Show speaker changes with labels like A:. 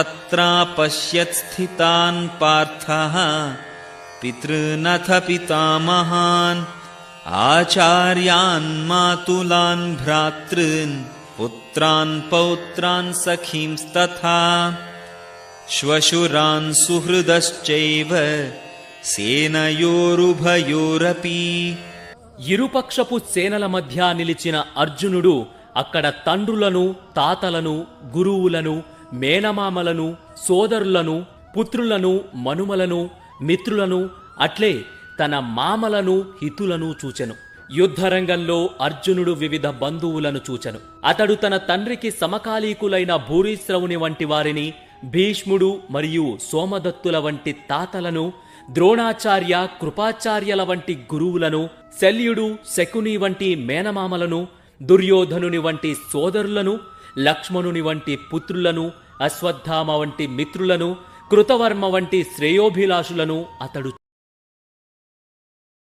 A: तत्रापश्यत् स्थितान् पार्थः पितॄनथ पितामहान् आचार्यान् मातुलान् भ्रातॄन् पुत्रान् पौत्रान् सखींस्तथा श्वशुरान् सुहृदश्चैव సేనయోరుభయోరపి.
B: ఇరుపక్షపు సేనల మధ్య నిలిచిన అర్జునుడు అక్కడ తండ్రులను, తాతలను, గురువులను, మేనమామలను, సోదరులను, పుత్రులను, మనుమలను, మిత్రులను, అట్లే తన మామలను, హితులను చూచెను. యుద్ధరంగంలో అర్జునుడు వివిధ బంధువులను చూచెను. అతడు తన తండ్రికి సమకాలీకులైన భూరిశ్రవుని వంటి వారిని, భీష్ముడు మరియు సోమదత్తుల వంటి తాతలను, ద్రోణాచార్య, కృపాచార్యల వంటి గురువులను, శల్యుడు, శకుని వంటి మేనమామలను, దుర్యోధనుని వంటి సోదరులను, లక్ష్మణుని వంటి పుత్రులను, అశ్వత్థామ వంటి మిత్రులను, కృతవర్మ వంటి శ్రేయోభిలాషులను అతడు